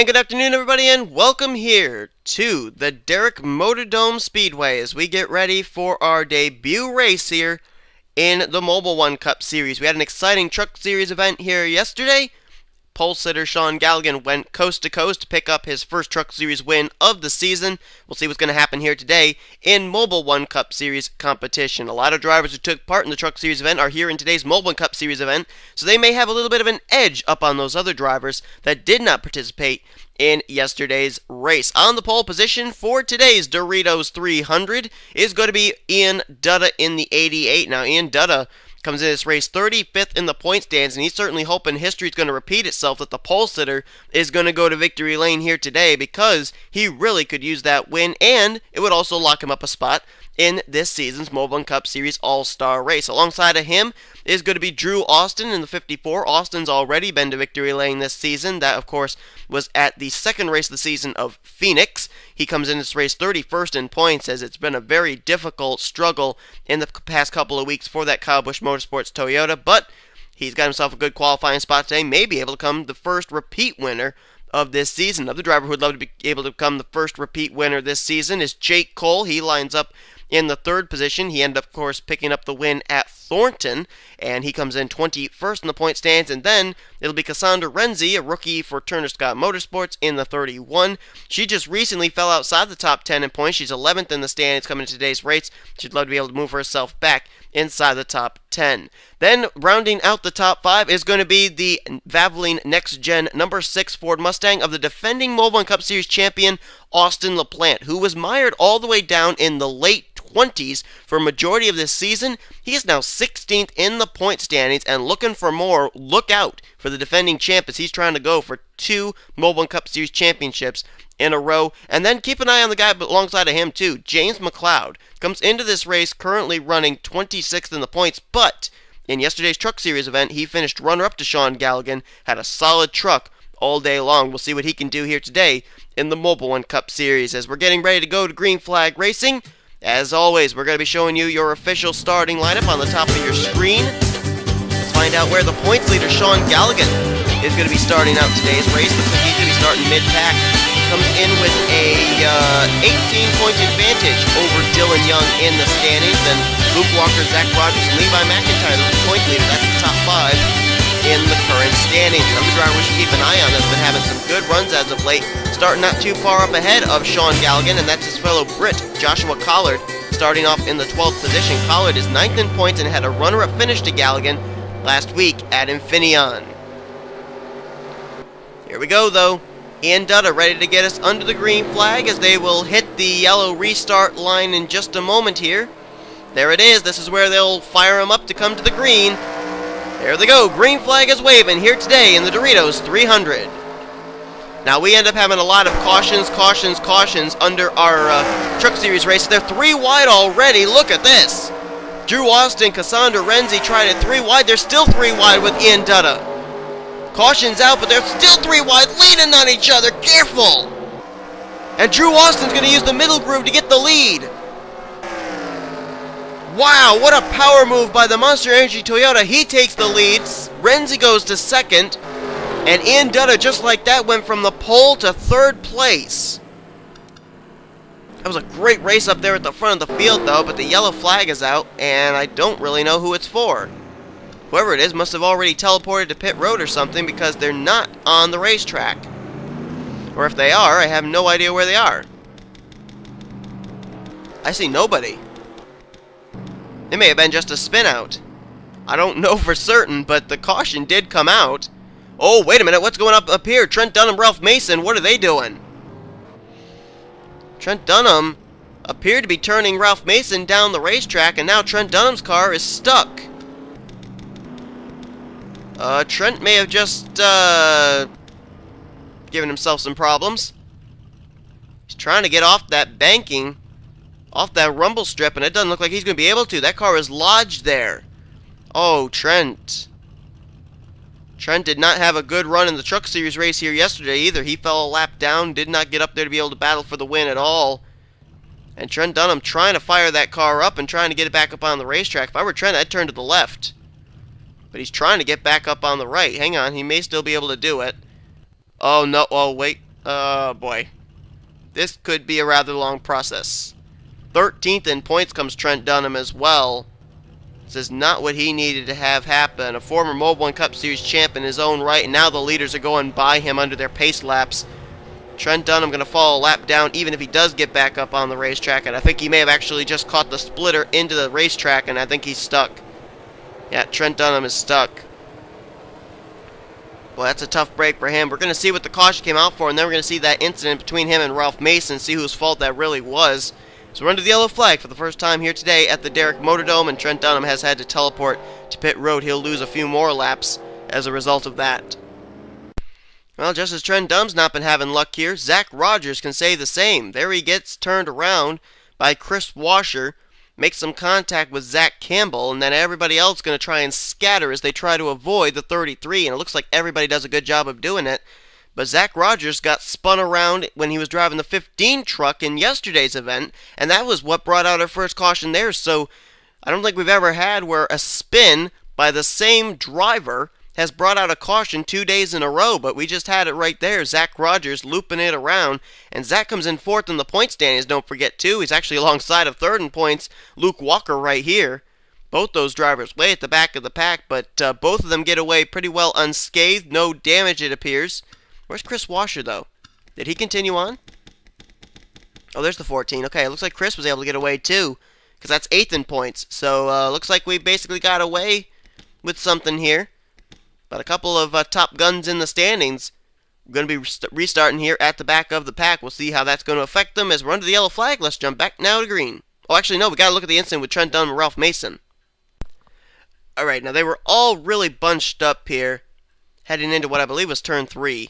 And good afternoon, everybody, and welcome here to the Derek MotoDome Speedway as we get ready for our debut race here in the Mobil1 Cup Series. We had an exciting Truck Series event here yesterday. Pole sitter Sean Galligan went coast to coast to pick up his first Truck Series win of the season. We'll see what's going to happen here today in Mobil1 Cup Series competition. A lot of drivers who took part in the Truck Series event are here in today's Mobil1 Cup Series event, so they may have a little bit of an edge up on those other drivers that did not participate in yesterday's race. On the pole position for today's Doritos 300 is going to be Ian Dutta in the 88. Now, Ian Dutta comes in this race 35th in the point stands, and he's certainly hoping history is going to repeat itself, that the pole sitter is going to go to victory lane here today, because he really could use that win, and it would also lock him up a spot in this season's Mobil1 Cup Series All-Star race. Alongside of him is going to be Drew Austin in the 54. Austin's already been to victory lane this season. That, of course, was at the second race of the season of Phoenix. He comes in this race 31st in points, as it's been a very difficult struggle in the past couple of weeks for that Kyle Busch Motorsports Toyota, but he's got himself a good qualifying spot today, may be able to become the first repeat winner of this season. Another driver who would love to be able to become the first repeat winner this season is Jake Cole. He lines up in the third position. He ended up, of course, picking up the win at Thornton, and he comes in 21st in the point stands. And then it'll be Cassandra Renzi, a rookie for Turner Scott Motorsports, in the 31. She just recently fell outside the top 10 in points. She's 11th in the standings coming into today's race. She'd love to be able to move herself back inside the top 10. Then, rounding out the top 5 is going to be the Valvoline Next Gen number 6 Ford Mustang of the defending Mobil1 Cup Series champion, Austin LaPlante, who was mired all the way down in the late 20s for a majority of this season. He is now 16th in the point standings and looking for more. Look out for the defending champ, as he's trying to go for 2 Mobil1 Cup Series championships in a row. And then keep an eye on the guy alongside of him too. James McLeod comes into this race currently running 26th in the points, but in yesterday's Truck Series event he finished runner-up to Sean Galligan, had a solid truck all day long. We'll see what he can do here today in the Mobil1 Cup Series. As we're getting ready to go to green flag racing, as always, we're going to be showing you your official starting lineup on the top of your screen. Let's find out where the points leader, Sean Galligan, is going to be starting out today's race. Looks like he's going to be starting mid-pack. Comes in with a 18-point advantage over Dylan Young in the standings. Then Luke Walker, Zach Rogers, and Levi McIntyre, the point leader. That's the top 5 in the current standings. Another driver we should keep an eye on that's been having some good runs as of late, starting not too far up ahead of Sean Galligan, and that's his fellow Brit, Joshua Collard, starting off in the 12th position. Collard is 9th in points and had a runner-up finish to Galligan last week at Infineon. Here we go, though. Ian Dutta ready to get us under the green flag, as they will hit the yellow restart line in just a moment here. There it is. This is where they'll fire him up to come to the green. There they go. Green flag is waving here today in the Doritos 300. Now, we end up having a lot of cautions under our Truck Series race. They're 3 wide already. Look at this. Drew Austin, Cassandra Renzi tried it 3 wide. They're still 3 wide with Ian Dutta. Caution's out, but they're still 3 wide, leaning on each other. Careful. And Drew Austin's going to use the middle groove to get the lead. Wow, what a power move by the Monster Energy Toyota. He takes the lead. Renzi goes to second. And Ian Dutta, just like that, went from the pole to 3rd place. That was a great race up there at the front of the field, though, but the yellow flag is out, and I don't really know who it's for. Whoever it is must have already teleported to pit road or something, because they're not on the racetrack. Or if they are, I have no idea where they are. I see nobody. It may have been just a spin out. I don't know for certain, but the caution did come out. Oh, wait a minute, what's going up here? Trent Dunham, Ralph Mason, what are they doing? Trent Dunham appeared to be turning Ralph Mason down the racetrack, and now Trent Dunham's car is stuck. Trent may have just, given himself some problems. He's trying to get off that banking, off that rumble strip, and it doesn't look like he's going to be able to. That car is lodged there. Oh, Trent. Trent did not have a good run in the Truck Series race here yesterday either. He fell a lap down, did not get up there to be able to battle for the win at all. And Trent Dunham trying to fire that car up and trying to get it back up on the racetrack. If I were Trent, I'd turn to the left. But he's trying to get back up on the right. Hang on, he may still be able to do it. Oh, no. Oh, wait. Oh boy. This could be a rather long process. 13th in points comes Trent Dunham as well. This is not what he needed to have happen. A former Mobil1 Cup Series champ in his own right, and now the leaders are going by him under their pace laps. Trent Dunham going to fall a lap down even if he does get back up on the racetrack, and I think he may have actually just caught the splitter into the racetrack, and I think he's stuck. Yeah, Trent Dunham is stuck. Well, that's a tough break for him. We're going to see what the caution came out for, and then we're going to see that incident between him and Ralph Mason, see whose fault that really was. So we're under the yellow flag for the first time here today at the Derek MotoDome, and Trent Dunham has had to teleport to pit road. He'll lose a few more laps as a result of that. Well, just as Trent Dunham's not been having luck here, Zach Rogers can say the same. There he gets turned around by Chris Washer, makes some contact with Zach Campbell, and then everybody else is going to try and scatter as they try to avoid the 33, and it looks like everybody does a good job of doing it. But Zach Rogers got spun around when he was driving the 15 truck in yesterday's event, and that was what brought out our first caution there. So I don't think we've ever had where a spin by the same driver has brought out a caution 2 days in a row, but we just had it right there. Zach Rogers looping it around, and Zach comes in fourth in the point standings, don't forget, too. He's actually alongside of third in points, Luke Walker right here. Both those drivers way at the back of the pack, but both of them get away pretty well unscathed. No damage, it appears. Where's Chris Washer, though? Did he continue on? Oh, there's the 14. Okay, it looks like Chris was able to get away, too, because that's 8th in points. So, looks like we basically got away with something here. But a couple of top guns in the standings. We're going to be restarting here at the back of the pack. We'll see how that's going to affect them as we're under the yellow flag. Let's jump back now to green. Oh, actually, no. We got to look at the incident with Trent Dunham and Ralph Mason. Alright, now they were all really bunched up here, heading into what I believe was turn 3.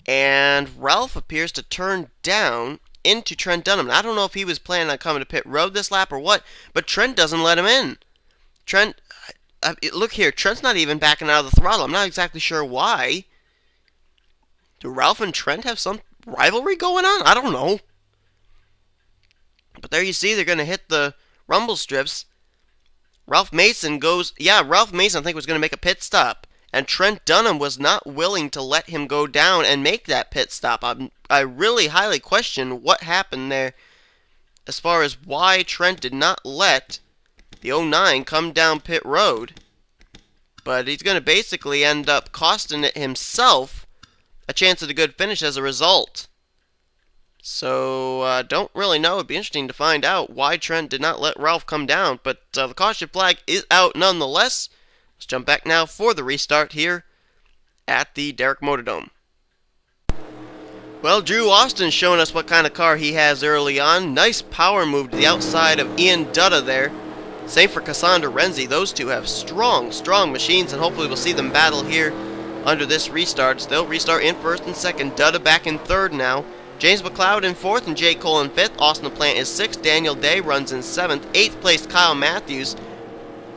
And Ralph appears to turn down into Trent Dunham. Now, I don't know if he was planning on coming to pit road this lap or what, but Trent doesn't let him in. Trent... look here, Trent's not even backing out of the throttle. I'm not exactly sure why. Do Ralph and Trent have some rivalry going on? I don't know. But there you see, they're going to hit the rumble strips. Ralph Mason goes... Yeah, Ralph Mason, I think, was going to make a pit stop. And Trent Dunham was not willing to let him go down and make that pit stop. I really highly question what happened there as far as why Trent did not let the 09 come down pit road. But he's going to basically end up costing it himself a chance at a good finish as a result. So, don't really know. It'd be interesting to find out why Trent did not let Ralph come down. But the caution flag is out nonetheless. Let's jump back now for the restart here at the Derek MotoDome. Well, Drew Austin's showing us what kind of car he has early on. Nice power move to the outside of Ian Dutta there. Same for Cassandra Renzi. Those two have strong machines, and hopefully we'll see them battle here under this restart. They'll restart in first and second. Dutta back in third now. James McLeod in fourth and Jay Cole in fifth. Austin LaPlante is sixth. Daniel Day runs in seventh. Eighth place, Kyle Matthews.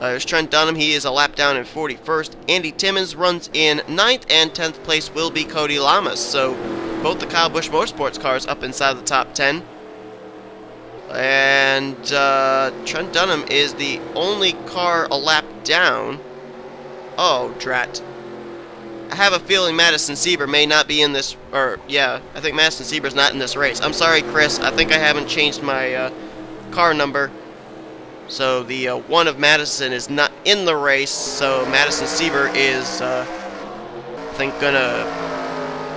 There's Trent Dunham. He is a lap down in 41st. Andy Timmons runs in 9th, and 10th place will be Cody Lamas. So both the Kyle Busch Motorsports cars up inside the top 10. And Trent Dunham is the only car a lap down. Oh, drat. I have a feeling Madison Sieber may not be in this, or yeah, I think Madison Sieber's not in this race. I'm sorry, Chris. I think I haven't changed my car number. So the one of Madison is not in the race, so Madison Sieber is, I think, gonna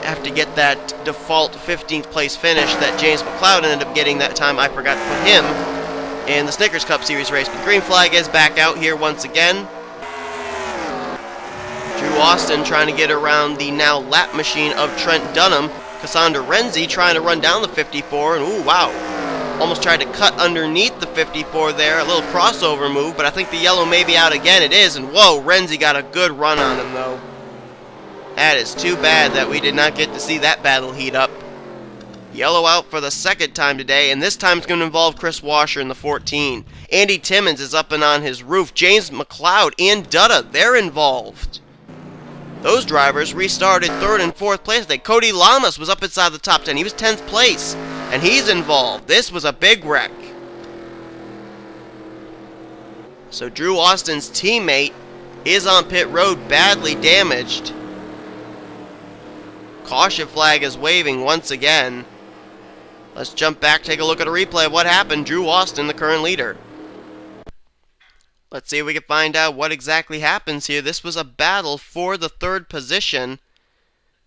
have to get that default 15th place finish that James McLeod ended up getting that time. I forgot to put him in the Snickers Cup Series race. But the green flag is back out here once again. Drew Austin trying to get around the now lap machine of Trent Dunham. Cassandra Renzi trying to run down the 54, and ooh, wow. Almost tried to cut underneath the 54 there. A little crossover move, but I think the yellow may be out again. It is, and whoa, Renzi got a good run on him, though. That is too bad that we did not get to see that battle heat up. Yellow out for the second time today, and this time it's going to involve Chris Washer in the 14. Andy Timmons is up and on his roof. James McLeod and Dutta, they're involved. Those drivers restarted third and fourth place. Cody Lamas was up inside the top 10. He was 10th place, and he's involved. This was a big wreck. So Drew Austin's teammate is on pit road, badly damaged. Caution flag is waving once again. Let's jump back, take a look at a replay of what happened. Drew Austin, the current leader. Let's see if we can find out what exactly happens here. This was a battle for the third position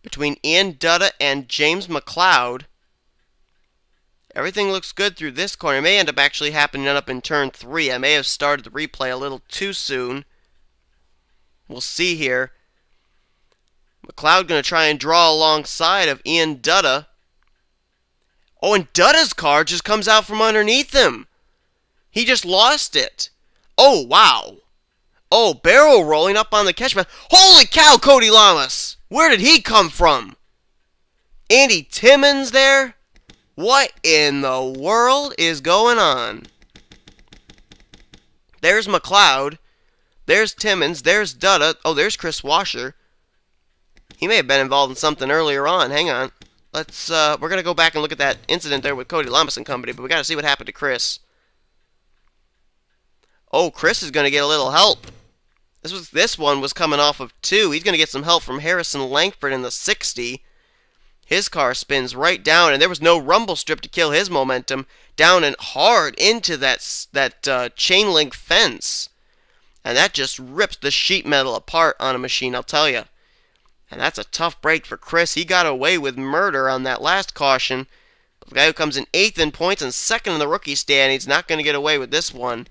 between Ian Dutta and James McLeod. Everything looks good through this corner. It may end up actually happening up in turn 3. I may have started the replay a little too soon. We'll see here. McLeod going to try and draw alongside of Ian Dutta. Oh, and Dutta's car just comes out from underneath him. He just lost it. Oh, wow. Oh, barrel rolling up on the catch. Holy cow, Cody Lamas. Where did he come from? Andy Timmons there? What in the world is going on? There's McLeod. There's Timmons. There's Dutta. Oh, there's Chris Washer. He may have been involved in something earlier on. Hang on. Let's, we're going to go back and look at that incident there with Cody Lamas and company, but we got to see what happened to Chris. Oh, Chris is going to get a little help. This one was coming off of 2. He's going to get some help from Harrison Langford in the 60. His car spins right down, and there was no rumble strip to kill his momentum. Down and hard into that chain link fence. And that just rips the sheet metal apart on a machine, I'll tell you. And that's a tough break for Chris. He got away with murder on that last caution. But the guy who comes in 8th in points and 2nd in the rookie stand, he's not going to get away with this one.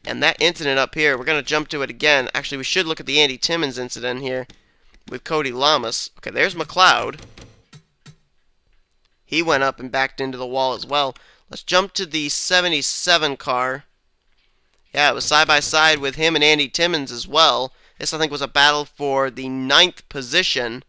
And that incident up here, we're going to jump to it again. Actually, we should look at the Andy Timmons incident here with Cody Lamas. Okay, there's McLeod. He went up and backed into the wall as well. Let's jump to the 77 car. Yeah, it was side by side with him and Andy Timmons as well. This, I think, was a battle for the 9th position.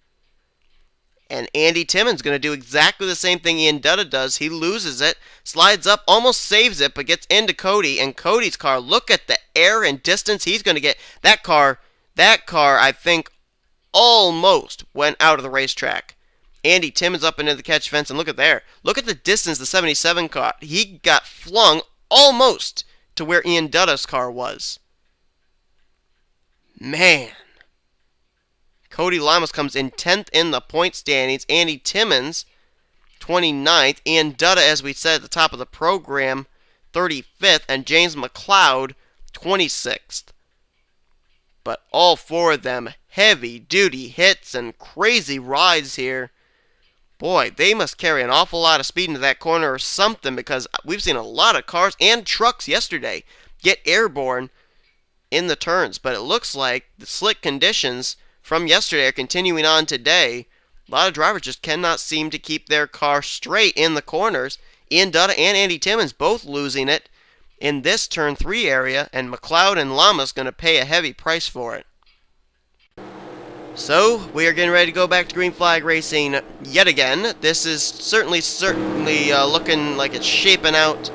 And Andy Timmons going to do exactly the same thing Ian Dutta does. He loses it, slides up, almost saves it, but gets into Cody. And Cody's car, look at the air and distance he's going to get. That car, I think, almost went out of the racetrack. Andy Timmons up into the catch fence, and look at there. Look at the distance the 77 car. He got flung almost to where Ian Dutta's car was. Man. Cody Lamas comes in 10th in the point standings. Andy Timmons, 29th. Ian Dutta, as we said at the top of the program, 35th. And James McLeod, 26th. But all 4 of them, heavy-duty hits and crazy rides here. Boy, they must carry an awful lot of speed into that corner or something, because we've seen a lot of cars and trucks yesterday get airborne in the turns. But it looks like the slick conditions from yesterday are continuing on today. A lot of drivers just cannot seem to keep their car straight in the corners. Ian Dutta and Andy Timmons both losing it in this turn 3 area, and McLeod and Lamas going to pay a heavy price for it. So, we are getting ready to go back to green flag racing yet again. This is certainly looking like it's shaping out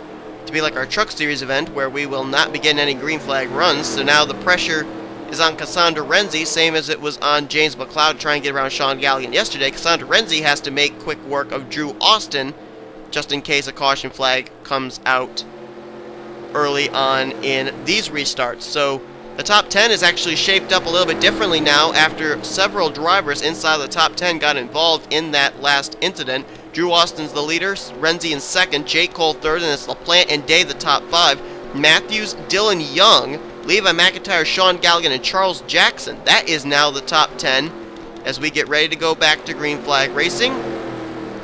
to be like our Truck Series event, where we will not be getting any green flag runs. So now the pressure is on Cassandra Renzi, same as it was on James McLeod trying to get around Sean Galligan yesterday. Cassandra Renzi has to make quick work of Drew Austin, just in case a caution flag comes out early on in these restarts. So the top 10 is actually shaped up a little bit differently now after several drivers inside of the top 10 got involved in that last incident. Drew Austin's the leader, Renzi in 2nd, Jake Cole 3rd, and it's LaPlante and Day the top 5. Matthews, Dylan Young, Levi McIntyre, Sean Galligan, and Charles Jackson. That is now the top 10 as we get ready to go back to green flag racing.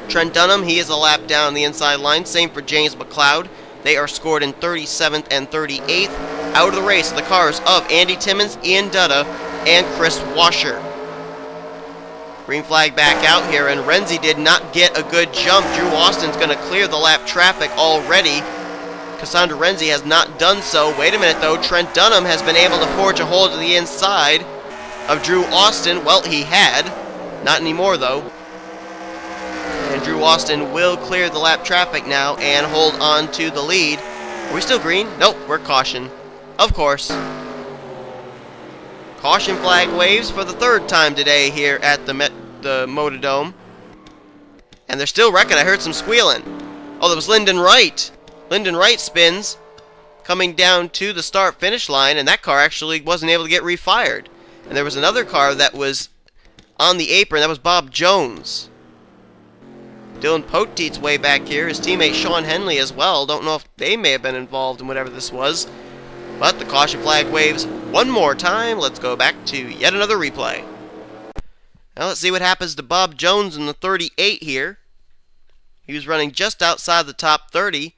Trent Dunham, he is a lap down the inside line. Same for James McLeod. They are scored in 37th and 38th. Out of the race, the cars of Andy Timmons, Ian Dutta, and Chris Washer. Green flag back out here, and Renzi did not get a good jump. Drew Austin's going to clear the lap traffic already. Cassandra Renzi has not done so. Wait a minute, though. Trent Dunham has been able to forge a hole to the inside of Drew Austin. Well, he had. Not anymore, though. And Drew Austin will clear the lap traffic now and hold on to the lead. Are we still green? Nope, we're caution. Of course. Caution flag waves for the 3rd time today here at the MotoDome. And they're still wrecking. I heard some squealing. Oh, that was Lyndon Wright. Lyndon Wright spins coming down to the start-finish line, and that car actually wasn't able to get refired. And there was another car that was on the apron. That was Bob Jones. Dylan Poteet's way back here. His teammate Sean Henley as well. Don't know if they may have been involved in whatever this was. But the caution flag waves one more time. Let's go back to yet another replay. Now let's see what happens to Bob Jones in the 38 here. He was running just outside the top 30.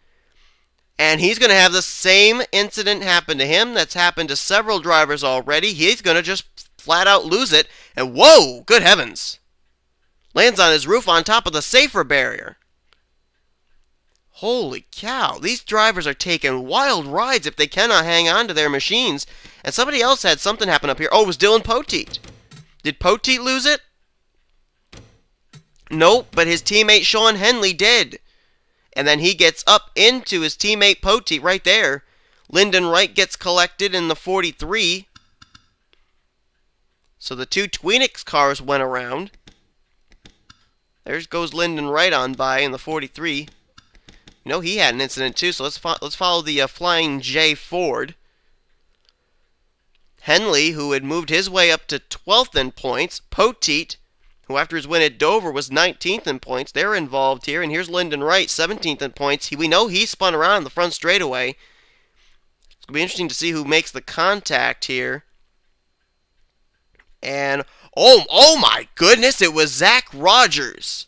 And he's going to have the same incident happen to him that's happened to several drivers already. He's going to just flat out lose it. And whoa, good heavens. Lands on his roof on top of the safer barrier. Holy cow, these drivers are taking wild rides if they cannot hang on to their machines. And somebody else had something happen up here. Oh, it was Dylan Poteet. Did Poteet lose it? Nope, but his teammate Sean Henley did. And then he gets up into his teammate Poteet right there. Lyndon Wright gets collected in the 43. So the two Tweenix cars went around. There goes Lyndon Wright on by in the 43. You know, he had an incident too, so let's follow the Flying J Ford. Henley, who had moved his way up to 12th in points. Poteet, who after his win at Dover was 19th in points. They're involved here. And here's Lyndon Wright, 17th in points. We know he spun around in the front straightaway. It's going to be interesting to see who makes the contact here. And, oh my goodness, it was Zach Rogers.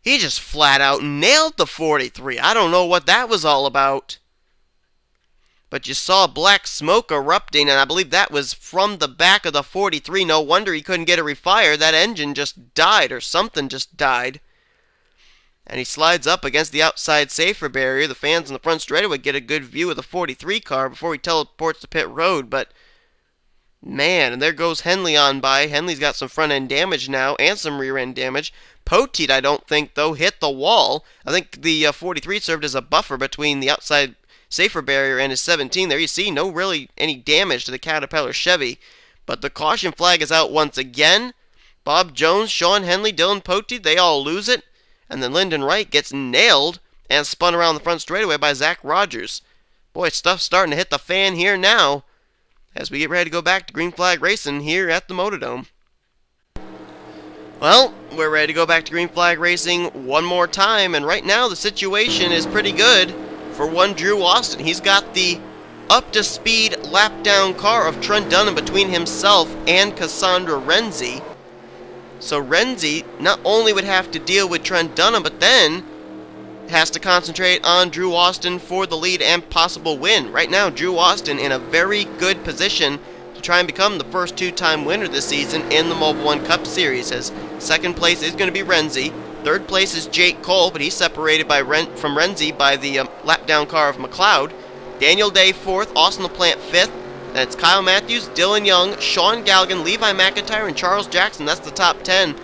He just flat out nailed the 43. I don't know what that was all about. But you saw black smoke erupting, and I believe that was from the back of the 43. No wonder he couldn't get a refire. That engine just died, or something just died. And he slides up against the outside safer barrier. The fans in the front straightaway get a good view of the 43 car before he teleports to pit road. But, man, and there goes Henley on by. Henley's got some front end damage now, and some rear end damage. Poteet, I don't think, though, hit the wall. I think the 43 served as a buffer between the outside safer barrier and his 17. There you see, no really any damage to the Caterpillar Chevy. But the caution flag is out once again. Bob Jones, Sean Henley, Dylan Poteet, they all lose it. And then Lyndon Wright gets nailed and spun around the front straightaway by Zach Rogers. Boy, stuff's starting to hit the fan here now as we get ready to go back to green flag racing here at the MotoDome. Well, we're ready to go back to green flag racing one more time, and right now the situation is pretty good for one Drew Austin. He's got the up-to-speed lap-down car of Trent Dunham between himself and Cassandra Renzi. So Renzi not only would have to deal with Trent Dunham, but then has to concentrate on Drew Austin for the lead and possible win. Right now, Drew Austin in a very good position to try and become the first two-time winner this season in the Mobil1 Cup Series. His second place is going to be Renzi. Third place is Jake Cole, but he's separated from Renzi by the lap-down car of McLeod. Daniel Day fourth, Austin LaPlante fifth. Then it's Kyle Matthews, Dylan Young, Sean Galligan, Levi McIntyre, and Charles Jackson. That's the top 10.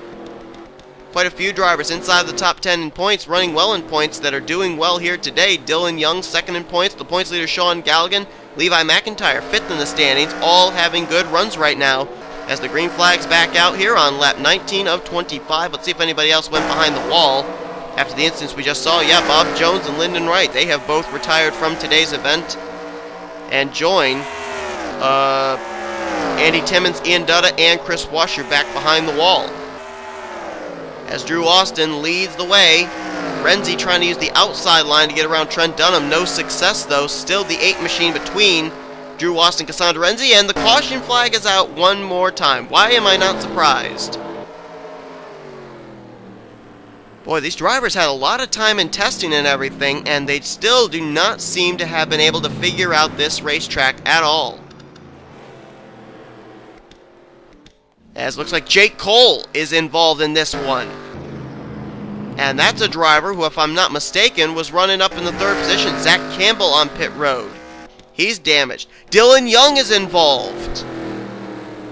Quite a few drivers inside the top 10 in points, running well in points, that are doing well here today. Dylan Young, second in points. The points leader, Sean Galligan. Levi McIntyre, fifth in the standings. All having good runs right now as the green flag's back out here on lap 19 of 25. Let's see if anybody else went behind the wall after the instance we just saw. Yeah, Bob Jones and Lyndon Wright. They have both retired from today's event and join Andy Timmons, Ian Dutta, and Chris Washer back behind the wall. As Drew Austin leads the way, Renzi trying to use the outside line to get around Trent Dunham. No success, though. Still the 8 machine between Drew Austin, Cassandra Renzi, and the caution flag is out one more time. Why am I not surprised? Boy, these drivers had a lot of time in testing and everything, and they still do not seem to have been able to figure out this racetrack at all. As it looks like Jake Cole is involved in this one. And that's a driver who, if I'm not mistaken, was running up in the third position. Zach Campbell on pit road. He's damaged. Dylan Young is involved.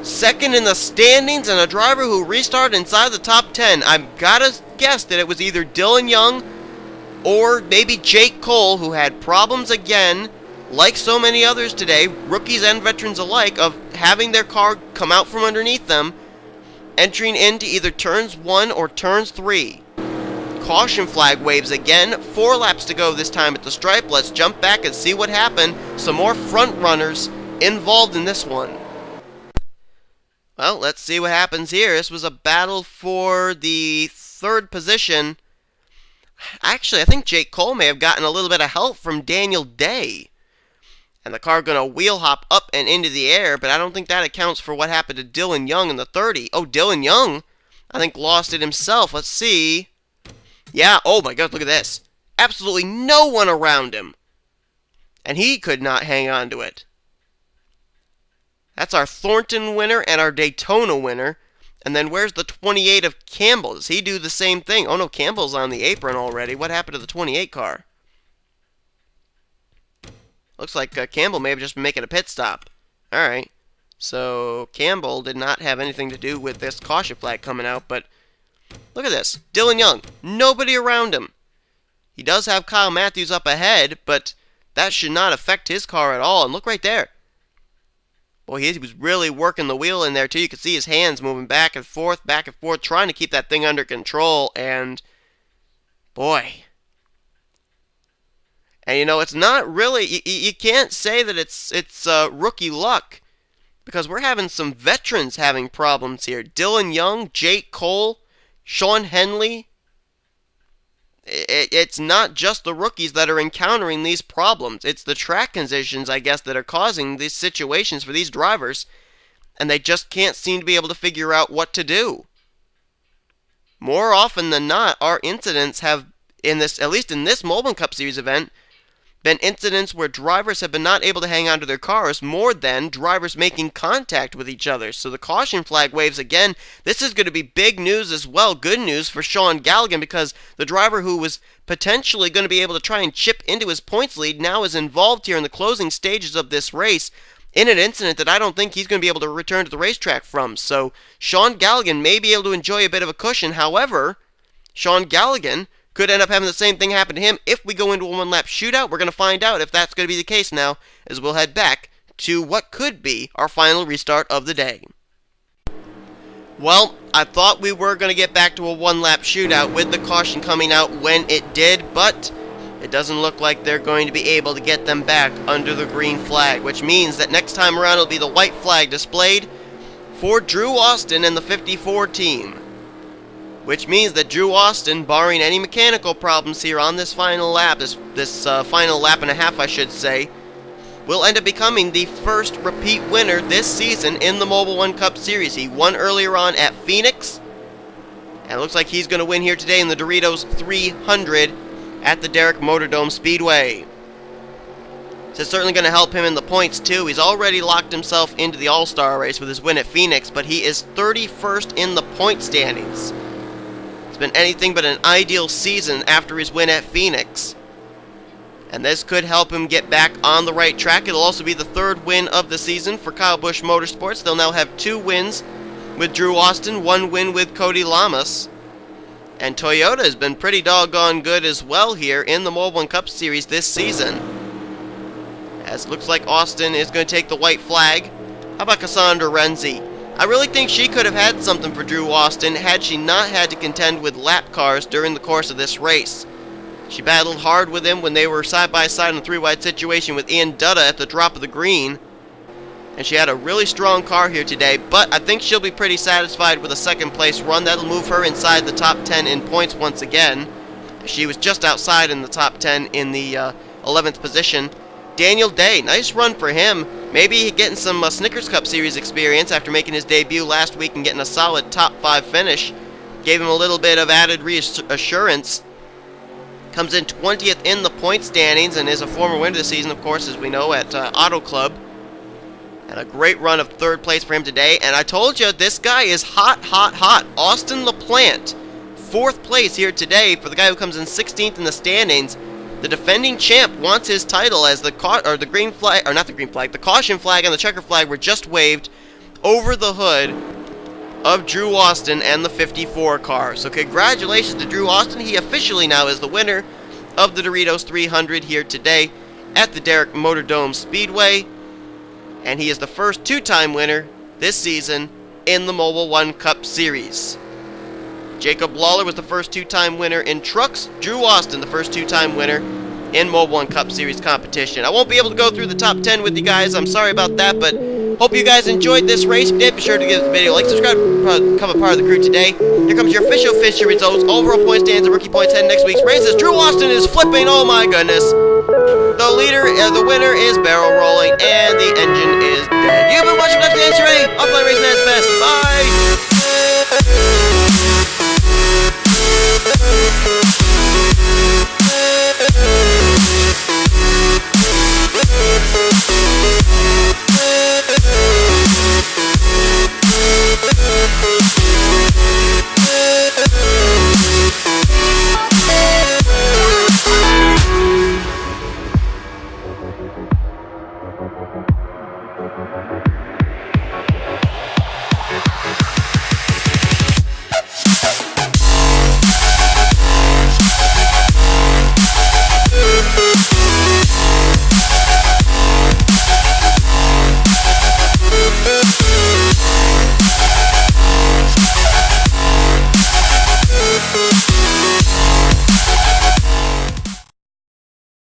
Second in the standings, and a driver who restarted inside the top 10. I've got to guess that it was either Dylan Young or maybe Jake Cole, who had problems again, like so many others today, rookies and veterans alike, of having their car come out from underneath them, entering into either turns 1 or turns 3. Caution flag waves again. 4 laps to go this time at the stripe. Let's jump back and see what happened. Some more front runners involved in this one. Well, let's see what happens here. This was a battle for the third position. Actually, I think Jake Cole may have gotten a little bit of help from Daniel Day. And the car going to wheel hop up and into the air, but I don't think that accounts for what happened to Dylan Young in the 30. Oh, Dylan Young, I think, lost it himself. Let's see. Yeah, oh my God, look at this. Absolutely no one around him. And he could not hang on to it. That's our Thornton winner and our Daytona winner. And then where's the 28 of Campbell? Does he do the same thing? Oh no, Campbell's on the apron already. What happened to the 28 car? Looks like Campbell may have just been making a pit stop. Alright. So Campbell did not have anything to do with this caution flag coming out, but look at this. Dylan Young. Nobody around him. He does have Kyle Matthews up ahead, but that should not affect his car at all. And look right there. Boy, he was really working the wheel in there, too. You could see his hands moving back and forth, trying to keep that thing under control. And, boy. And, you know, it's not really, you can't say that it's rookie luck. Because we're having some veterans having problems here. Dylan Young, Jake Cole, Sean Henley. It's not just the rookies that are encountering these problems. It's the track conditions, I guess, that are causing these situations for these drivers. And they just can't seem to be able to figure out what to do. More often than not, our incidents have, at least in this Mobil1 Cup Series event, been incidents where drivers have been not able to hang on to their cars more than drivers making contact with each other. So the caution flag waves again. This is going to be big news as well. Good news for Sean Galligan, because the driver who was potentially going to be able to try and chip into his points lead now is involved here in the closing stages of this race in an incident that I don't think he's going to be able to return to the racetrack from. So Sean Galligan may be able to enjoy a bit of a cushion. However, Sean Galligan could end up having the same thing happen to him if we go into a one-lap shootout. We're going to find out if that's going to be the case now, as we'll head back to what could be our final restart of the day. Well, I thought we were going to get back to a one-lap shootout with the caution coming out when it did, but it doesn't look like they're going to be able to get them back under the green flag, which means that next time around it'll be the white flag displayed for Drew Austin and the 54 team. Which means that Drew Austin, barring any mechanical problems here on this final lap, this final lap and a half, I should say, will end up becoming the first repeat winner this season in the Mobil1 Cup Series. He won earlier on at Phoenix, and it looks like he's going to win here today in the Doritos 300 at the Derek MotoDome Speedway. This is certainly going to help him in the points too. He's already locked himself into the All-Star race with his win at Phoenix, but he is 31st in the point standings. It's been anything but an ideal season after his win at Phoenix. And this could help him get back on the right track. It'll also be the third win of the season for Kyle Busch Motorsports. They'll now have 2 wins with Drew Austin, 1 win with Cody Lamas. And Toyota has been pretty doggone good as well here in the Mobil1 Cup Series this season. As it looks like Austin is going to take the white flag. How about Cassandra Renzi? I really think she could have had something for Drew Austin had she not had to contend with lap cars during the course of this race. She battled hard with him when they were side by side in a 3-wide situation with Ian Dutta at the drop of the green. And she had a really strong car here today, but I think she'll be pretty satisfied with a second place run. That'll move her inside the top 10 in points once again. She was just outside in the top 10 in the 11th position. Daniel Day, nice run for him. Maybe getting some Snickers Cup Series experience after making his debut last week and getting a solid top 5 finish. Gave him a little bit of added reassurance. Comes in 20th in the point standings and is a former winner this season, of course, as we know, at Auto Club. And a great run of 3rd place for him today. And I told you, this guy is hot, hot, hot. Austin LaPlante, 4th place here today for the guy who comes in 16th in the standings. The defending champ wants his title as the green flag, or not the green flag, the caution flag and the checker flag were just waved over the hood of Drew Austin and the 54 car. So congratulations to Drew Austin. He officially now is the winner of the Doritos 300 here today at the Derek MotoDome Speedway. And he is the first 2-time winner this season in the Mobil1 Cup Series. Jacob Lawler was the first 2-time winner in trucks. Drew Austin, the first 2-time winner in Mobil1 Cup Series competition. I won't be able to go through the top 10 with you guys. I'm sorry about that, but Hope you guys enjoyed this race. If you did, be sure to give the video a like, subscribe, become a part of the crew today. Here comes your official finish results, overall point stands, and rookie points heading next week's races. Drew Austin is flipping, oh my goodness. The winner is barrel rolling, and